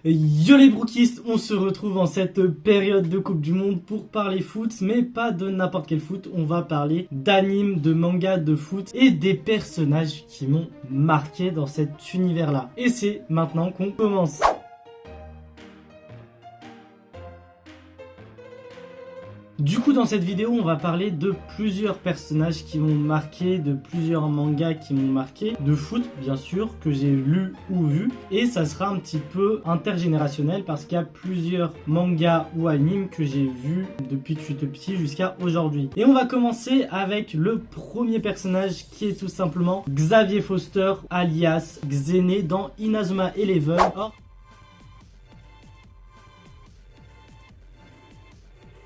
Yo les brookistes, on se retrouve en cette période de Coupe du Monde pour parler foot, mais pas de n'importe quel foot, on va parler d'animes, de mangas, de foot et des personnages qui m'ont marqué dans cet univers-là. Et c'est maintenant qu'on commence. Du coup, dans cette vidéo, on va parler de plusieurs personnages qui m'ont marqué, de plusieurs mangas qui m'ont marqué, de foot, bien sûr, que j'ai lu ou vu. Et ça sera un petit peu intergénérationnel parce qu'il y a plusieurs mangas ou animes que j'ai vus depuis que je suis tout petit jusqu'à aujourd'hui. Et on va commencer avec le premier personnage qui est tout simplement Xavier Foster, alias Xené dans Inazuma Eleven.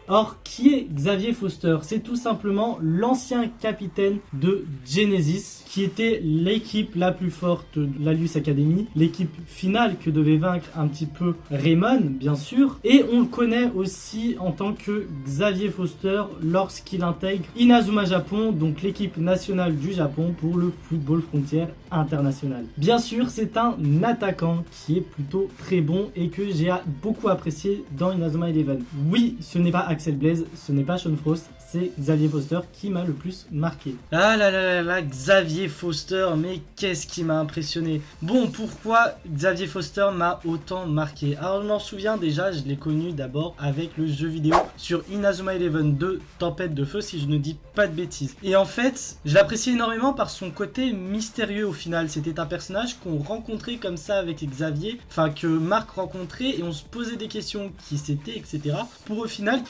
Or, qui est Xavier Foster? C'est tout simplement l'ancien capitaine de Genesis, qui était l'équipe la plus forte de l'Alius Academy, l'équipe finale que devait vaincre un petit peu Raymond, bien sûr. Et on le connaît aussi en tant que Xavier Foster lorsqu'il intègre Inazuma Japon, donc l'équipe nationale du Japon pour le football frontière international. Bien sûr, c'est un attaquant qui est plutôt très bon et que j'ai beaucoup apprécié dans Inazuma Eleven. Oui, ce n'est pas Axel Blaze, ce n'est pas Sean Frost, c'est Xavier Foster qui m'a le plus marqué. Ah là là là là, Xavier Foster, mais qu'est-ce qui m'a impressionné. Bon, pourquoi Xavier Foster m'a autant marqué? Alors je m'en souviens déjà, je l'ai connu d'abord avec le jeu vidéo sur Inazuma Eleven 2, Tempête de Feu, si je ne dis pas de bêtises. Et en fait, je l'appréciais énormément par son côté mystérieux au final. C'était un personnage qu'on rencontrait comme ça avec Xavier, enfin que Marc rencontrait et on se posait des questions, qui c'était, etc. Pour au final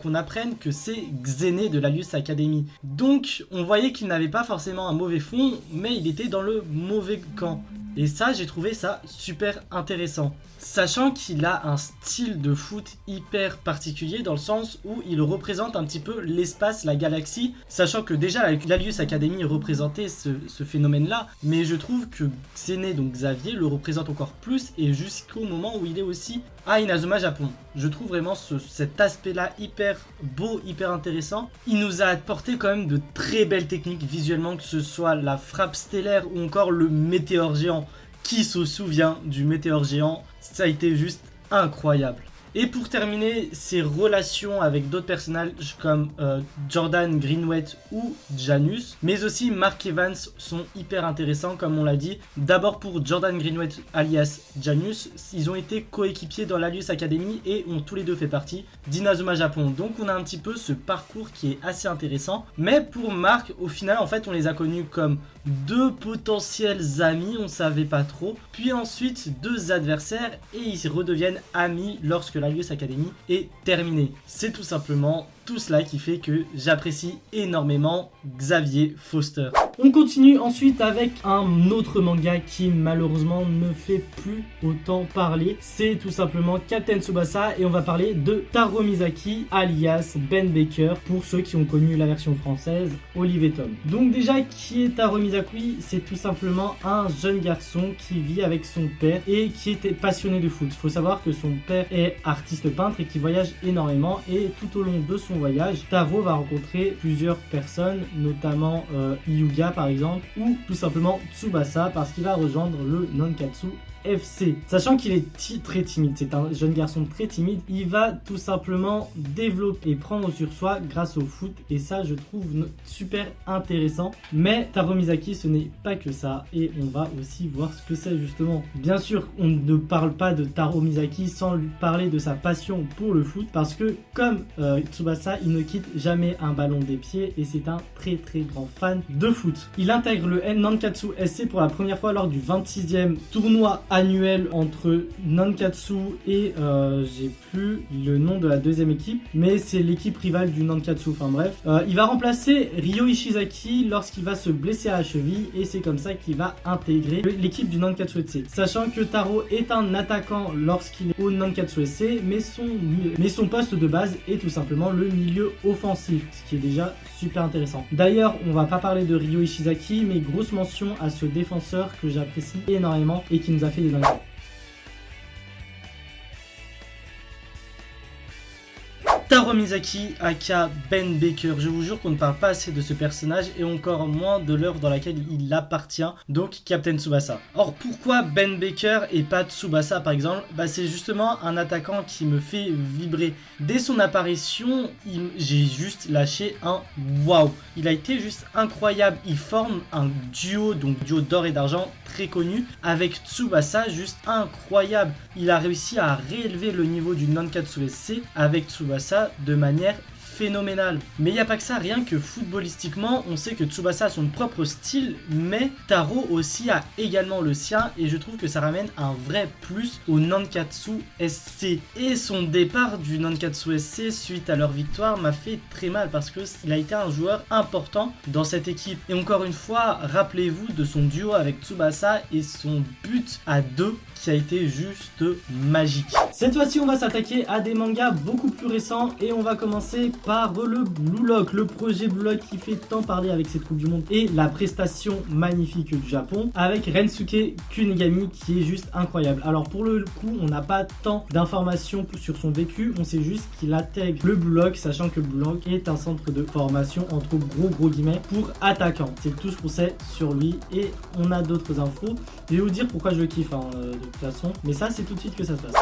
qu'on apprenne que c'est Xené de l'Alius Academy. Donc on voyait qu'il n'avait pas forcément un mauvais fond, mais il était dans le mauvais camp. Et ça, j'ai trouvé ça super intéressant. Sachant qu'il a un style de foot hyper particulier dans le sens où il représente un petit peu l'espace, la galaxie. Sachant que déjà l'Alius Academy représentait ce phénomène-là. Mais je trouve que Xené, donc Xavier, le représente encore plus et jusqu'au moment où il est aussi à Inazuma Japon. Je trouve vraiment cet aspect-là hyper beau, hyper intéressant. Il nous a apporté quand même de très belles techniques visuellement, que ce soit la frappe stellaire ou encore le météore géant. Qui se souvient du météore géant? Ça a été juste incroyable. Et pour terminer, ses relations avec d'autres personnages comme Jordan Greenway ou Janus, mais aussi Mark Evans sont hyper intéressants comme on l'a dit. D'abord pour Jordan Greenway alias Janus, ils ont été coéquipiers dans l'Alius Academy et ont tous les deux fait partie d'Inazuma Japon. Donc on a un petit peu ce parcours qui est assez intéressant. Mais pour Mark, au final en fait on les a connus comme deux potentiels amis, on savait pas trop. Puis ensuite deux adversaires et ils redeviennent amis lorsque l'Alius Academy est terminée. C'est tout simplement tout cela qui fait que j'apprécie énormément Xavier Foster. On continue ensuite avec un autre manga qui malheureusement ne fait plus autant parler. C'est tout simplement Captain Tsubasa et on va parler de Taro Mizaki alias Ben Baker pour ceux qui ont connu la version française Olive et Tom. Donc déjà, qui est Taro Mizaki? C'est tout simplement un jeune garçon qui vit avec son père et qui était passionné de foot. Il faut savoir que son père est artiste peintre et qui voyage énormément et tout au long de son voyage, Taro va rencontrer plusieurs personnes, notamment Hyuga par exemple, ou tout simplement Tsubasa parce qu'il va rejoindre le Nankatsu FC. Sachant qu'il est très timide, c'est un jeune garçon très timide, il va tout simplement développer et prendre sur soi grâce au foot et ça je trouve super intéressant. Mais Taro Mizaki ce n'est pas que ça et on va aussi voir ce que c'est justement. Bien sûr on ne parle pas de Taro Mizaki sans lui parler de sa passion pour le foot parce que comme Tsubasa il ne quitte jamais un ballon des pieds et c'est un très grand fan de foot. Il intègre le Nankatsu SC pour la première fois lors du 26e tournoi annuel entre Nankatsu et j'ai plus le nom de la deuxième équipe, mais c'est l'équipe rivale du Nankatsu, enfin bref. Il va remplacer Ryo Ishizaki lorsqu'il va se blesser à la cheville et c'est comme ça qu'il va intégrer l'équipe du Nankatsu SC. Sachant que Taro est un attaquant lorsqu'il est au Nankatsu SC, mais son poste de base est tout simplement le milieu offensif, ce qui est déjà super intéressant. D'ailleurs, on va pas parler de Ryo Ishizaki, mais grosse mention à ce défenseur que j'apprécie énormément et qui nous a fait des dingueries. Taro Mizaki, aka Ben Baker. Je vous jure qu'on ne parle pas assez de ce personnage et encore moins de l'œuvre dans laquelle il appartient, donc Captain Tsubasa. Or, pourquoi Ben Baker et pas Tsubasa par exemple? C'est justement un attaquant qui me fait vibrer. Dès son apparition, j'ai juste lâché un waouh. Il a été juste incroyable. Il forme un duo, donc duo d'or et d'argent très connu avec Tsubasa, juste incroyable. Il a réussi à réélever le niveau du Nankatsu SC avec Tsubasa de manière phénoménale. Mais il n'y a pas que ça, rien que footballistiquement, on sait que Tsubasa a son propre style, mais Taro aussi a également le sien et je trouve que ça ramène un vrai plus au Nankatsu SC. Et son départ du Nankatsu SC suite à leur victoire m'a fait très mal parce qu'il a été un joueur important dans cette équipe. Et encore une fois, rappelez-vous de son duo avec Tsubasa et son but à 2 qui a été juste magique. Cette fois-ci, on va s'attaquer à des mangas beaucoup plus récents et on va commencer par le Blue Lock, le projet Blue Lock qui fait tant parler avec cette Coupe du Monde et la prestation magnifique du Japon avec Rensuke Kunigami qui est juste incroyable. Alors pour le coup, on n'a pas tant d'informations sur son vécu, on sait juste qu'il intègre le Blue Lock, sachant que le Blue Lock est un centre de formation entre gros guillemets pour attaquants. C'est tout ce qu'on sait sur lui et on a d'autres infos. Je vais vous dire pourquoi je le kiffe de toute façon, mais ça c'est tout de suite que ça se passe.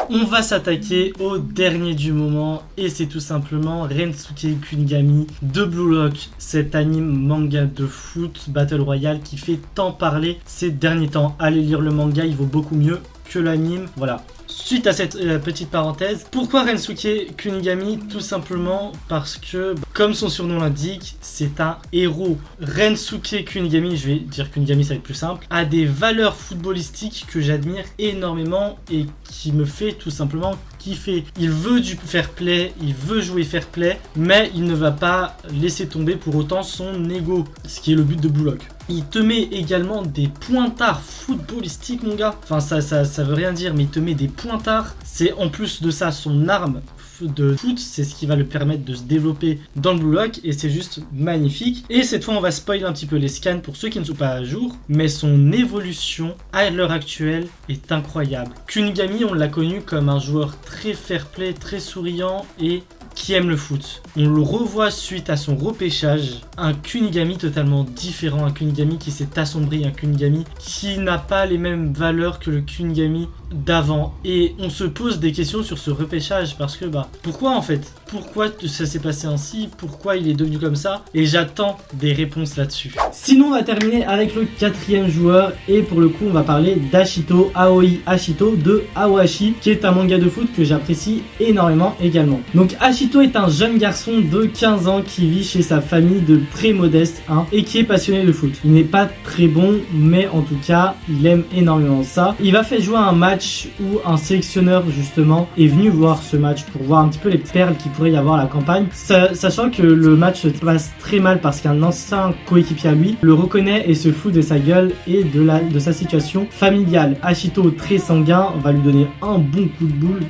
On va s'attaquer au dernier du moment et c'est tout simplement Rensuke Kunigami de Blue Lock, cet anime manga de foot Battle Royale qui fait tant parler ces derniers temps. Allez lire le manga, il vaut beaucoup mieux que l'anime, voilà. Suite à cette petite parenthèse, pourquoi Rensuke Kunigami? Tout simplement parce que, comme son surnom l'indique, c'est un héros. Rensuke Kunigami, je vais dire Kunigami ça va être plus simple, a des valeurs footballistiques que j'admire énormément et qui me fait tout simplement kiffer. Il veut du fair play, il veut jouer fair play, mais il ne va pas laisser tomber pour autant son ego, ce qui est le but de Blue Lock. Il te met également des pointards footballistiques, mon gars. Enfin, ça veut rien dire, mais il te met des pointards. C'est en plus de ça son arme de foot, c'est ce qui va le permettre de se développer dans le Blue Lock et c'est juste magnifique. Et cette fois on va spoiler un petit peu les scans pour ceux qui ne sont pas à jour, mais son évolution à l'heure actuelle est incroyable. Kunigami, on l'a connu comme un joueur très fair play, très souriant et qui aime le foot. On le revoit suite à son repêchage, un Kunigami totalement différent, un Kunigami qui s'est assombri, un Kunigami qui n'a pas les mêmes valeurs que le Kunigami d'avant. Et on se pose des questions sur ce repêchage parce que pourquoi en fait? Pourquoi ça s'est passé ainsi? Pourquoi il est devenu comme ça? Et j'attends des réponses là-dessus. Sinon on va terminer avec le 4e joueur et pour le coup on va parler d'Ashito, Aoi Ashito de Awashi qui est un manga de foot que j'apprécie énormément également. Donc Ashito est un jeune garçon de 15 ans qui vit chez sa famille de très modeste et qui est passionné de foot. Il n'est pas très bon mais en tout cas il aime énormément ça. Il va faire jouer un match où un sélectionneur justement est venu voir ce match pour voir un petit peu les perles qu'il pourrait y avoir à la campagne, sachant que le match se passe très mal parce qu'un ancien coéquipier à lui le reconnaît et se fout de sa gueule et de sa situation familiale. Ashito, très sanguin, va lui donner un bon coup de boule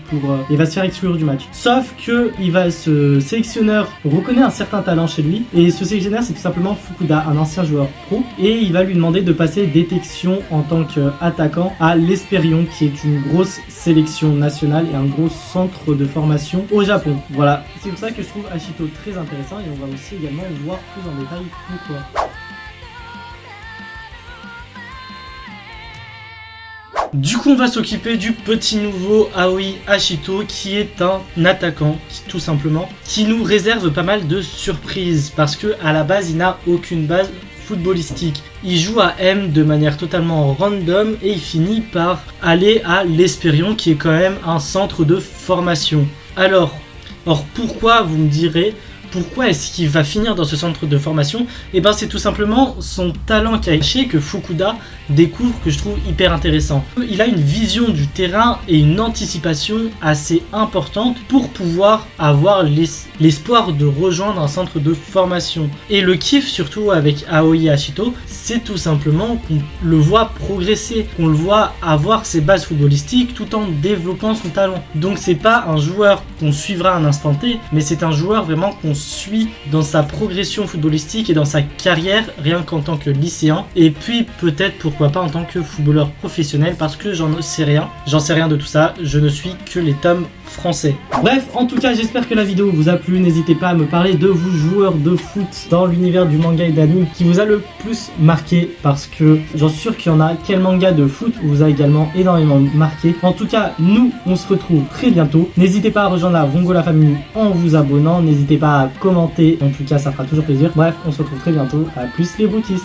et va se faire exclure du match. Sauf que ce sélectionneur reconnaît un certain talent chez lui et ce sélectionneur c'est tout simplement Fukuda, un ancien joueur pro, et il va lui demander de passer détection en tant qu'attaquant à l'Esperion qui est une grosse sélection nationale et un gros centre de formation au Japon. Voilà, c'est pour ça que je trouve Ashito très intéressant et on va aussi également voir plus en détail pourquoi. Du coup on va s'occuper du petit nouveau Aoi Ashito qui est un attaquant tout simplement qui nous réserve pas mal de surprises parce que à la base il n'a aucune base footballistique. Il joue à M de manière totalement random et il finit par aller à l'Esperion qui est quand même un centre de formation. Alors pourquoi, vous me direz, pourquoi est-ce qu'il va finir dans ce centre de formation? Et ben c'est tout simplement son talent caché que Fukuda découvre que je trouve hyper intéressant. Il a une vision du terrain et une anticipation assez importante pour pouvoir avoir l'espoir de rejoindre un centre de formation. Et le kiff surtout avec Aoi Ashito, c'est tout simplement qu'on le voit progresser, qu'on le voit avoir ses bases footballistiques tout en développant son talent. Donc c'est pas un joueur qu'on suivra à un instant T, mais c'est un joueur vraiment qu'on suis dans sa progression footballistique et dans sa carrière, rien qu'en tant que lycéen, et puis peut-être pourquoi pas en tant que footballeur professionnel, parce que j'en sais rien de tout ça, je ne suis que les tomes français. Bref, en tout cas, j'espère que la vidéo vous a plu. N'hésitez pas à me parler de vous, joueurs de foot dans l'univers du manga et d'anime, qui vous a le plus marqué, parce que j'en suis sûr qu'il y en a. Quel manga de foot vous a également énormément marqué? En tout cas, nous, on se retrouve très bientôt. N'hésitez pas à rejoindre la Vongola Family en vous abonnant. N'hésitez pas à commenter. En tout cas, ça fera toujours plaisir. Bref, on se retrouve très bientôt. À plus les bookies.